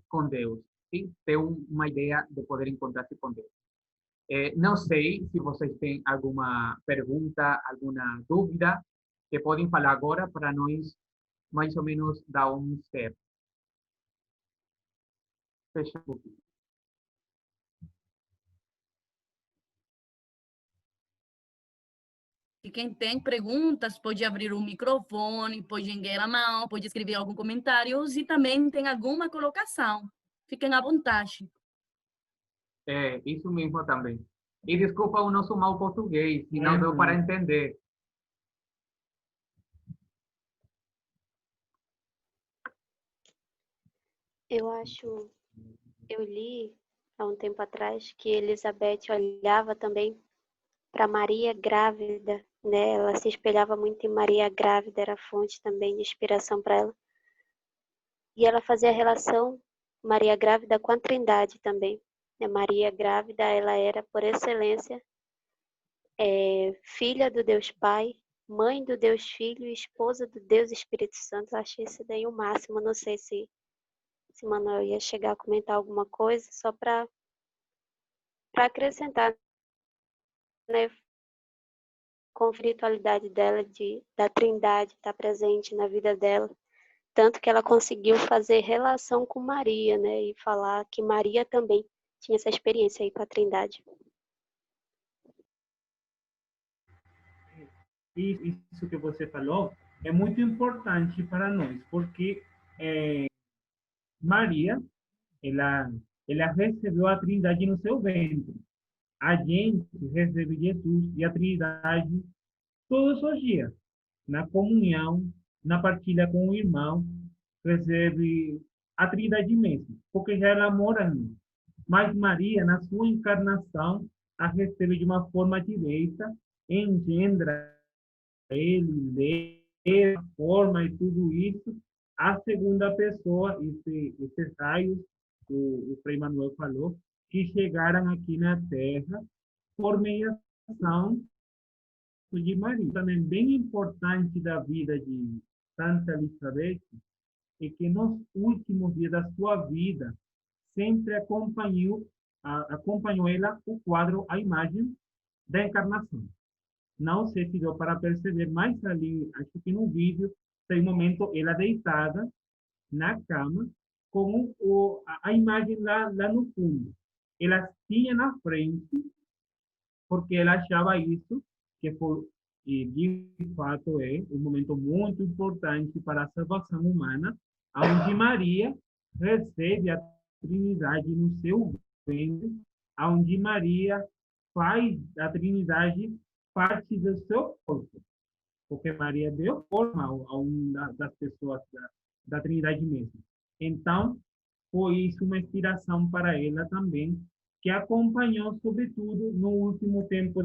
com Deus, sim? Ter uma ideia de poder encontrar-se com Deus. Não sei se vocês têm alguma pergunta, alguma dúvida, que podem falar agora para nós mais ou menos dar um step. Fecha um pouquinho. E quem tem perguntas pode abrir o microfone, pode erguer a mão, pode escrever algum comentário e também tem alguma colocação. Fiquem à vontade. Isso mesmo também. E desculpa o nosso mau português, se não deu para entender. Eu li há um tempo atrás que Elizabeth olhava também para Maria grávida, né? Ela se espelhava muito em Maria grávida, era fonte também de inspiração para ela. E ela fazia a relação Maria grávida com a Trindade também. Maria grávida, ela era por excelência filha do Deus Pai, mãe do Deus Filho e esposa do Deus Espírito Santo. Eu achei isso daí o máximo. Não sei se Manuel ia chegar a comentar alguma coisa, só para acrescentar, né, com a espiritualidade dela, da Trindade estar presente na vida dela, tanto que ela conseguiu fazer relação com Maria, né, e falar que Maria também tinha essa experiência aí com a Trindade. Isso que você falou é muito importante para nós, porque Maria, ela recebeu a Trindade no seu ventre. A gente recebe Jesus e a Trindade todos os dias, na comunhão, na partilha com o irmão, recebe a Trindade mesmo, porque já ela mora em nós. Mas Maria, na sua encarnação, a recebe de uma forma direta, engendra ele, lê a forma e tudo isso. A segunda pessoa, esses raios que o Frei Manuel falou, que chegaram aqui na Terra por mediação de Maria. Também bem importante da vida de Santa Elizabeth é que nos últimos dias da sua vida sempre acompanhou ela o quadro, a imagem da encarnação. Não sei se deu para perceber, mas ali, acho que no vídeo, tem um momento ela deitada na cama com a imagem lá no fundo. Ela tinha na frente, porque ela achava isso, que foi, e de fato é um momento muito importante para a salvação humana, onde Maria recebe a Trindade no seu ventre, onde Maria faz da Trindade parte do seu corpo, porque Maria deu forma a uma das pessoas da Trindade mesmo. Então, foi isso uma inspiração para ela também, que acompanhou, sobretudo, no último tempo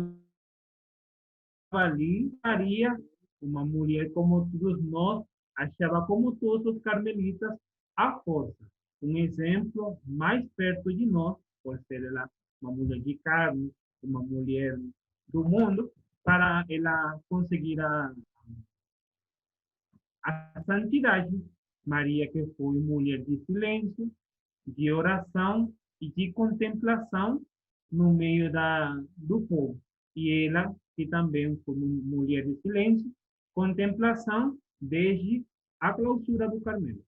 ali, Maria, uma mulher como todos nós, achava como todos os carmelitas a força. Um exemplo mais perto de nós, por ser ela uma mulher de carne, uma mulher do mundo, para ela conseguir a santidade. Maria, que foi mulher de silêncio, de oração e de contemplação no meio do povo. E ela, que também foi mulher de silêncio, contemplação desde a clausura do Carmelo.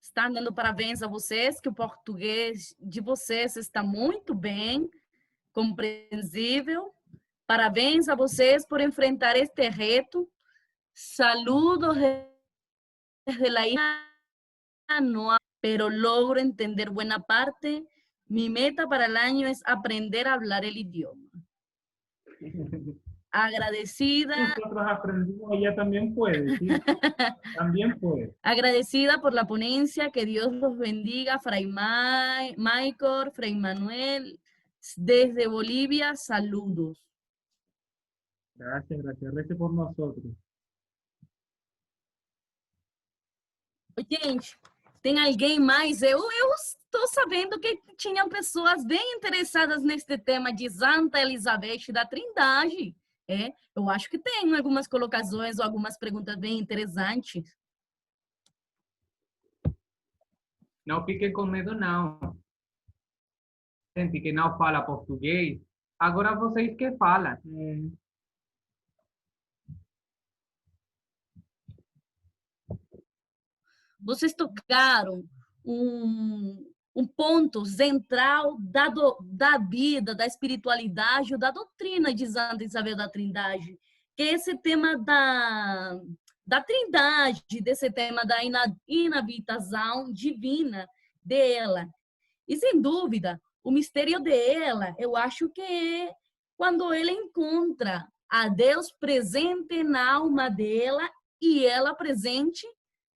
Está dando parabéns a vocês, que o português de vocês está muito bem, compreensível. Parabéns a vocês por enfrentar este reto. Saludos desde la isla pero logro entender buena parte. Mi meta para el año es aprender a hablar el idioma. Agradecida. Nosotros aprendimos, ella también puede, ¿sí? También puede. Agradecida por la ponencia, que Dios los bendiga, Fray Michael, Fray Manuel, desde Bolivia, saludos. Gracias, gracias. Rece por nosotros. Gente, tem alguém mais? Eu estou sabendo que tinham pessoas bem interessadas neste tema de Santa Elizabeth da Trindade. Eu acho que tem algumas colocações ou algumas perguntas bem interessantes. Não fiquem com medo, não. Gente que não fala português, agora vocês que falam. Vocês tocaram um ponto central da vida, da espiritualidade, da doutrina de Santa Isabel da Trindade, que é esse tema da Trindade, desse tema da inabitação divina dela. E, sem dúvida, o mistério dela, eu acho que é quando ela encontra a Deus presente na alma dela e ela presente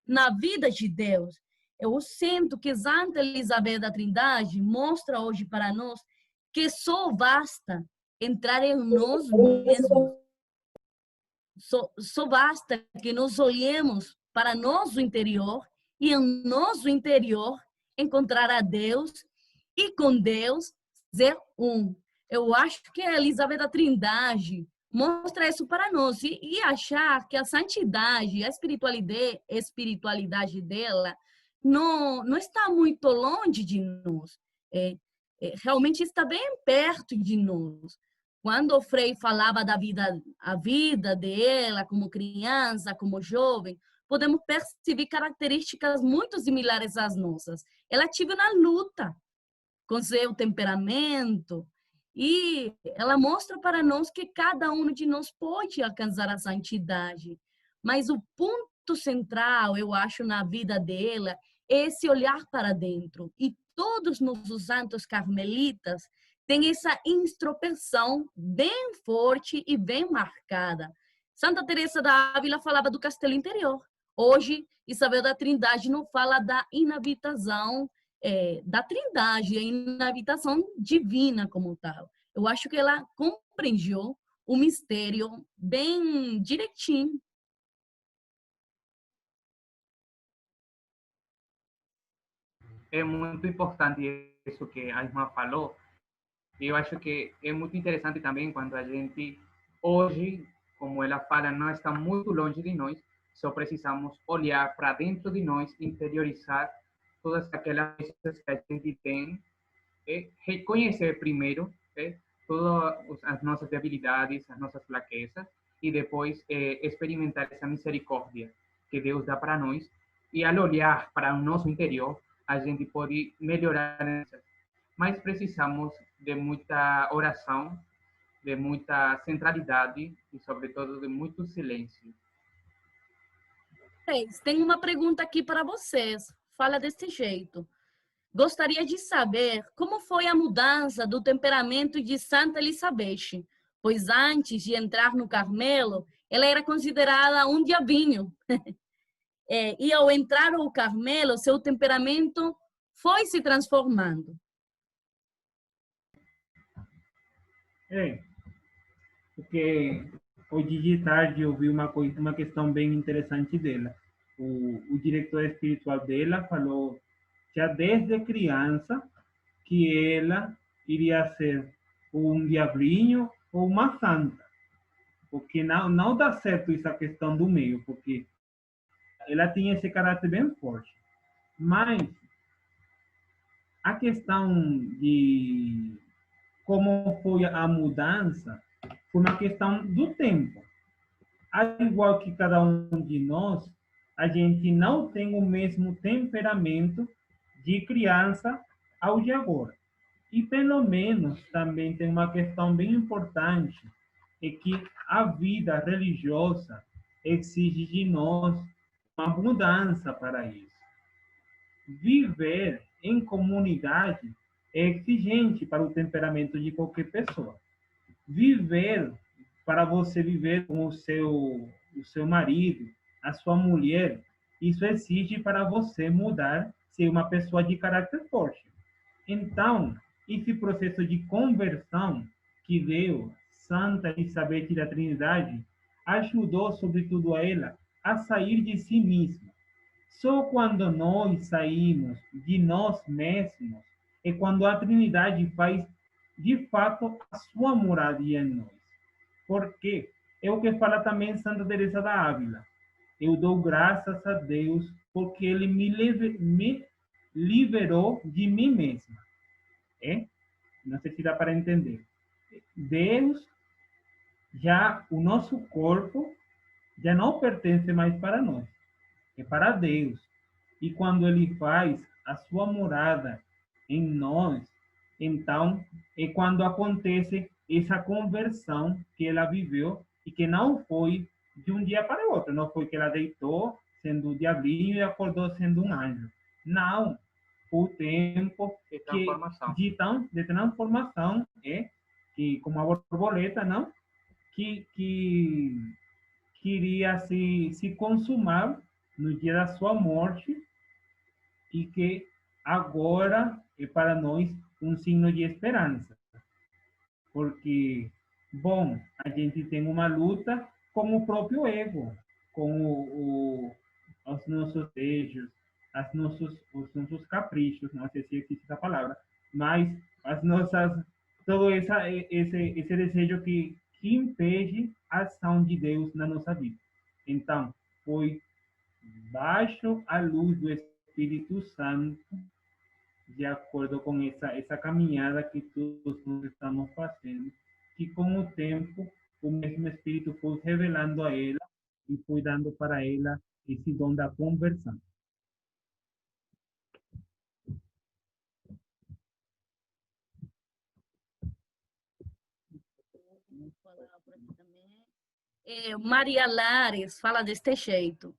na vida de Deus. Eu sinto que Santa Elizabeth da Trindade mostra hoje para nós que só basta entrar em nós mesmos. Só basta que nós olhemos para nosso interior e em nosso interior encontrar a Deus e com Deus ser um. Eu acho que a Elizabeth da Trindade mostra isso para nós e achar que a santidade, a espiritualidade dela não está muito longe de nós. Realmente está bem perto de nós. Quando o Frei falava a vida dela como criança, como jovem, podemos perceber características muito similares às nossas. Ela teve uma luta com seu temperamento e ela mostra para nós que cada um de nós pode alcançar a santidade. Mas o ponto central, eu acho, na vida dela é esse olhar para dentro. E todos os santos carmelitas têm essa introspecção bem forte e bem marcada. Santa Teresa da Ávila falava do castelo interior. Hoje, Isabel da Trindade não fala da inabitação da Trindade, a inabitação divina como tal. Eu acho que ela compreendeu o mistério bem direitinho. É muito importante isso que a irmã falou. Eu acho que é muito interessante também quando a gente, hoje, como ela fala, não está muito longe de nós, só precisamos olhar para dentro de nós, interiorizar todas aquelas coisas que a gente tem, reconhecer primeiro todas as nossas debilidades, as nossas fraquezas, e depois experimentar essa misericórdia que Deus dá para nós. E ao olhar para o nosso interior, a gente pode melhorar. Mas precisamos de muita oração, de muita centralidade e, sobretudo, de muito silêncio. Tem uma pergunta aqui para vocês. Fala desse jeito. Gostaria de saber como foi a mudança do temperamento de Santa Elizabeth, pois antes de entrar no Carmelo, ela era considerada um diabinho. E ao entrar no Carmelo, seu temperamento foi se transformando. Porque hoje de tarde eu vi uma questão bem interessante dela. O diretor espiritual dela falou já desde criança que ela iria ser um diabinho ou uma santa. Porque não dá certo essa questão do meio, porque ela tinha esse caráter bem forte. Mas a questão de como foi a mudança foi uma questão do tempo. Ao igual que cada um de nós, a gente não tem o mesmo temperamento de criança ao de agora. E pelo menos também tem uma questão bem importante, é que a vida religiosa exige de nós uma mudança para isso. viver em comunidade é exigente para o temperamento de qualquer pessoa. Viver, para você viver com o seu marido, a sua mulher, isso exige para você mudar, ser uma pessoa de caráter forte. Então, esse processo de conversão que deu Santa Elizabeth da Trindade ajudou, sobretudo, a ela a sair de si mesma. Só quando nós saímos de nós mesmos é quando a Trindade faz, de fato, a sua moradia em nós. Porque é o que fala também Santa Teresa da Ávila. Eu dou graças a Deus porque Ele me liberou de mim mesma. Não sei se dá para entender. Deus, já o nosso corpo, já não pertence mais para nós. É para Deus. E quando Ele faz a sua morada em nós, então é quando acontece essa conversão que ela viveu e que não foi de um dia para o outro. Não foi que ela deitou sendo o diabinho e acordou sendo um anjo. Não. O tempo De transformação. de transformação que como a borboleta, não? Que queria se consumar no dia da sua morte e que agora é para nós um signo de esperança. Porque, bom, a gente tem uma luta com o próprio ego, com os nossos desejos, os nossos caprichos, não sei se existe essa palavra, mas as nossas, todo esse desejo que impede a ação de Deus na nossa vida. Então, foi baixo a luz do Espírito Santo, de acordo com essa caminhada que todos nós estamos fazendo, que com o tempo o mesmo Espírito foi revelando a ela e foi dando para ela esse dom da conversão. María Lares fala de este jeito.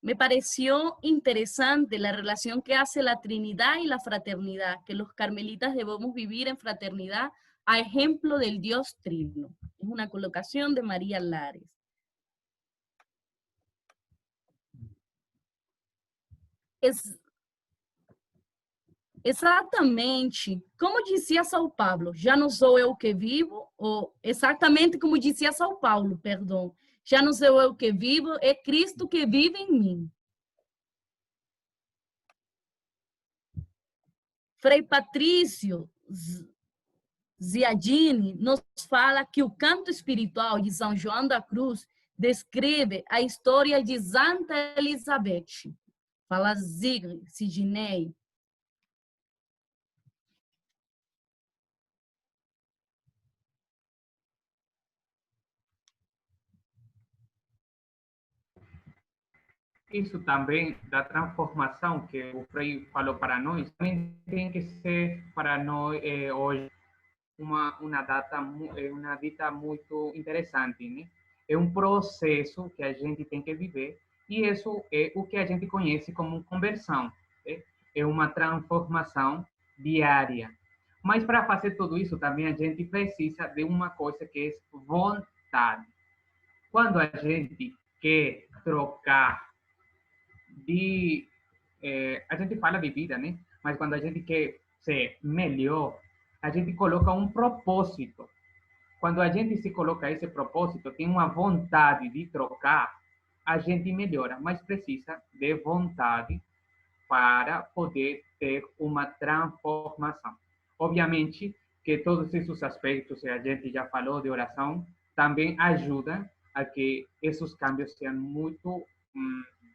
Me pareció interesante la relación que hace la Trinidad y la fraternidad, que los carmelitas debemos vivir en fraternidad a ejemplo del Dios Trino. Es una colocación de María Lares. Exatamente, como dizia São Paulo, já não sou eu que vivo, ou exatamente como dizia São Paulo, perdão, já não sou eu que vivo, é Cristo que vive em mim. Frei Patrício Ziadini nos fala que o canto espiritual de São João da Cruz descreve a história de Santa Elizabeth. Fala Sidney. Isso também da transformação que o Frei falou para nós, também tem que ser para nós hoje uma data muito interessante, né? É um processo que a gente tem que viver e isso é o que a gente conhece como conversão, né? É uma transformação diária. Mas para fazer tudo isso também a gente precisa de uma coisa que é vontade. Quando a gente quer trocar a gente fala de vida, né? Mas quando a gente quer ser melhor, a gente coloca um propósito. Quando a gente se coloca esse propósito, tem uma vontade de trocar, a gente melhora, mas precisa de vontade para poder ter uma transformação. Obviamente que todos esses aspectos que a gente já falou de oração também ajudam a que esses cambios sejam muito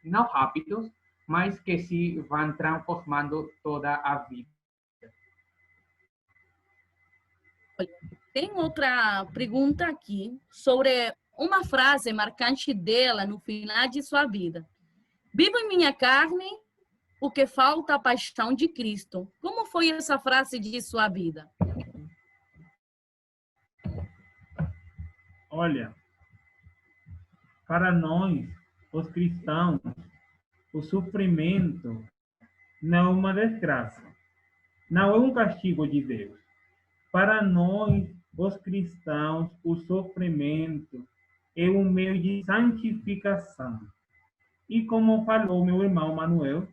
não rápidos, mas que se vão transformando toda a vida. Tem outra pergunta aqui sobre uma frase marcante dela no final de sua vida. Vivo em minha carne o que falta a paixão de Cristo. Como foi essa frase de sua vida? Olha, para nós, os cristãos, o sofrimento não é uma desgraça, não é um castigo de Deus. Para nós, os cristãos, o sofrimento é um meio de santificação. E como falou meu irmão Manuel,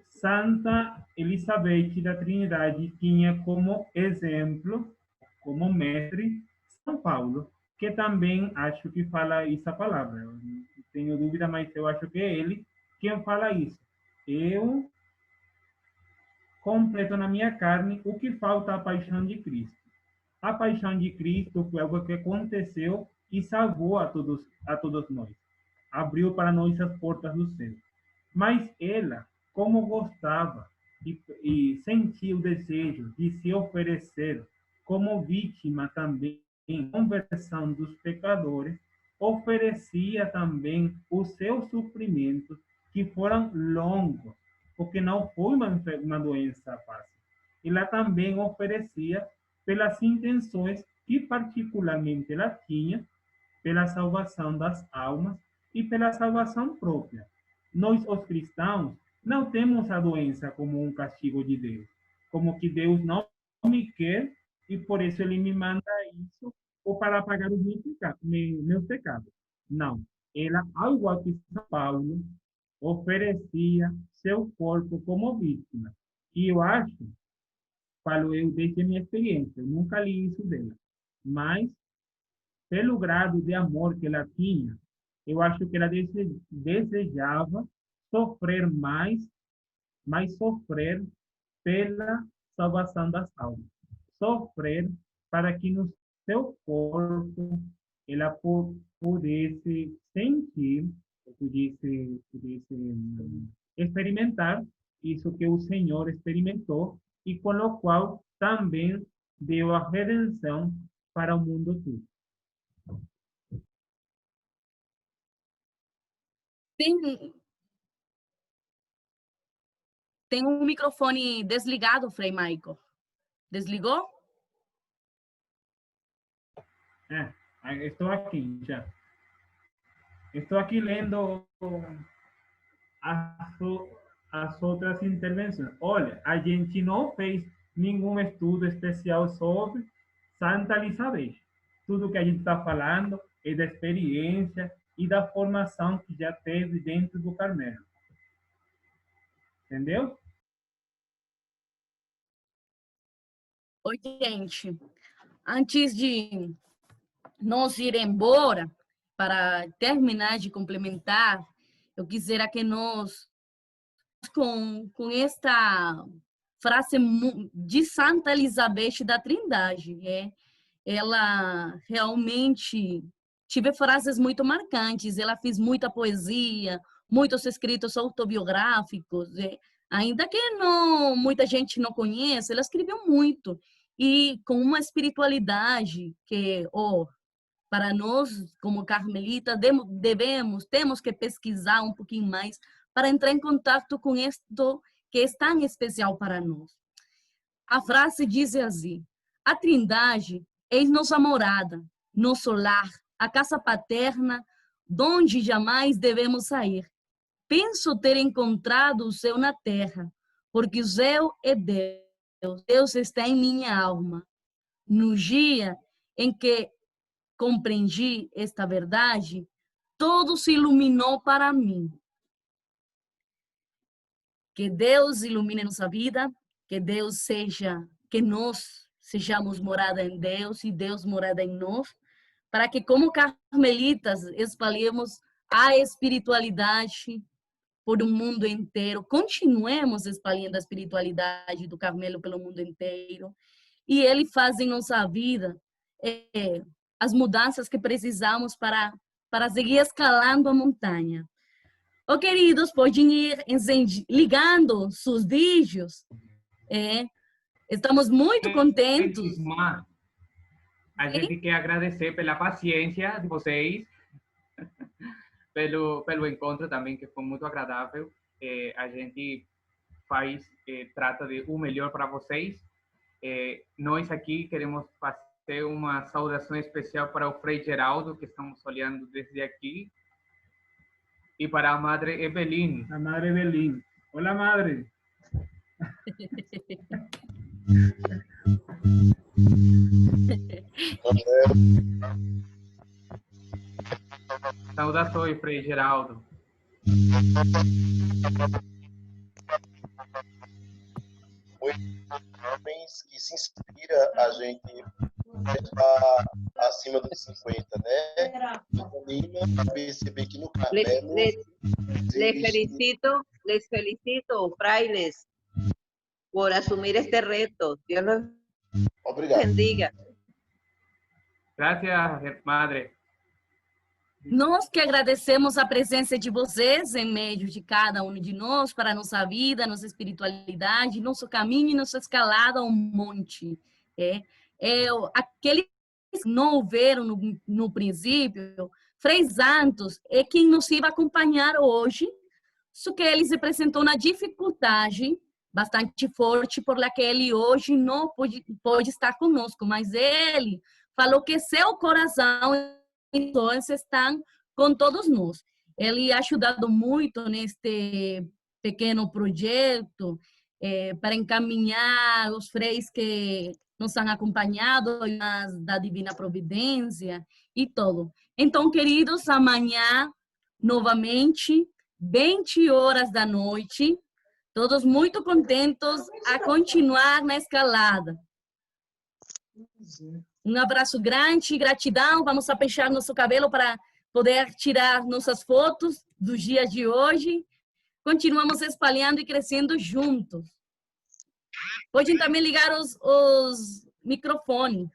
Santa Elizabeth da Trindade tinha como exemplo, como mestre, São Paulo, que também acho que fala essa palavra. Eu não tenho dúvida, mas eu acho que é ele quem fala isso. Eu completo na minha carne o que falta a paixão de Cristo. A paixão de Cristo foi algo que aconteceu e salvou a todos nós. Abriu para nós as portas do céu. Mas ela, como gostava e sentia o desejo de se oferecer como vítima também em conversão dos pecadores, oferecia também os seus sofrimentos, que foram longos, porque não foi uma doença fácil. Ela também oferecia pelas intenções que particularmente ela tinha, pela salvação das almas e pela salvação própria. Nós, os cristãos, não temos a doença como um castigo de Deus, como que Deus não me quer e por isso ele me manda isso ou para pagar os meus pecados. Não. Ela, ao igual que São Paulo, oferecia seu corpo como vítima. E eu acho, falo eu desde a minha experiência, eu nunca li isso dela, mas pelo grado de amor que ela tinha, eu acho que ela desejava sofrer mas sofrer pela salvação das almas. Sofrer para que no seu corpo ela pudesse sentir, pudesse experimentar isso que o Senhor experimentou e com o qual também deu a redenção para o mundo todo. Tem um microfone desligado, Frei Michael. Desligou? Estou aqui já. Estou aqui lendo as outras intervenções. Olha, a gente não fez nenhum estudo especial sobre Santa Elizabeth. Tudo que a gente está falando é da experiência e da formação que já teve dentro do Carmelo. Entendeu? Oi, gente. Antes de nós ir embora, para terminar de complementar, eu quisiera que nós, com esta frase de Santa Elizabeth da Trindade, ela realmente tive frases muito marcantes, ela fez muita poesia, muitos escritos autobiográficos, ainda que não muita gente não conheça, ela escreveu muito e com uma espiritualidade que, para nós como carmelitas temos que pesquisar um pouquinho mais para entrar em contato com isto que é tão especial para nós. A frase diz assim: a Trindade é nossa morada, nosso lar, a casa paterna, donde jamais devemos sair. Penso ter encontrado o céu na terra, porque o céu é Deus. Deus está em minha alma. No dia em que compreendi esta verdade, tudo se iluminou para mim. Que Deus ilumine nossa vida, que nós sejamos morada em Deus e Deus morada em nós, para que como carmelitas espalhemos a espiritualidade por um mundo inteiro, continuemos espalhando a espiritualidade do Carmelo pelo mundo inteiro, e Ele faz em nossa vida as mudanças que precisamos para seguir escalando a montanha. Queridos, podem ir ligando seus vídeos. Estamos muito contentes. A gente quer agradecer pela paciência de vocês, pelo encontro também, que foi muito agradável. A gente trata de o melhor para vocês. Nós aqui queremos fazer uma saudação especial para o Frei Geraldo, que estamos olhando desde aqui, e para a Madre Evelyn. A Madre Evelyn. Hola, madre. Saudações, Frei Geraldo. Jovens que se inspira a gente levar acima dos 50, né? Nos anima a perceber que no Carmelo Les felicito, frailes, por asumir este reto. Dios los Obrigado. bendiga. Gracias, madre. Nós que agradecemos a presença de vocês em meio de cada um de nós, para a nossa vida, nossa espiritualidade, nosso caminho e nossa escalada ao monte. Aqueles que não ouviram no princípio, Frei Santos é quem nos iba acompanhar hoje, só que ele se apresentou na dificuldade bastante forte, por la que ele hoje não pode estar conosco, mas ele falou que seu coração estão com todos nós. Ele ha ajudado muito neste pequeno projeto para encaminhar os freis que nos han acompanhado da Divina Providência e todo. Então, queridos, amanhã, novamente, 20 horas da noite, todos muito contentos a continuar na escalada. Um abraço grande, gratidão. Vamos a pentear nosso cabelo para poder tirar nossas fotos dos dias de hoje. Continuamos espalhando e crescendo juntos. Podem também ligar os microfones.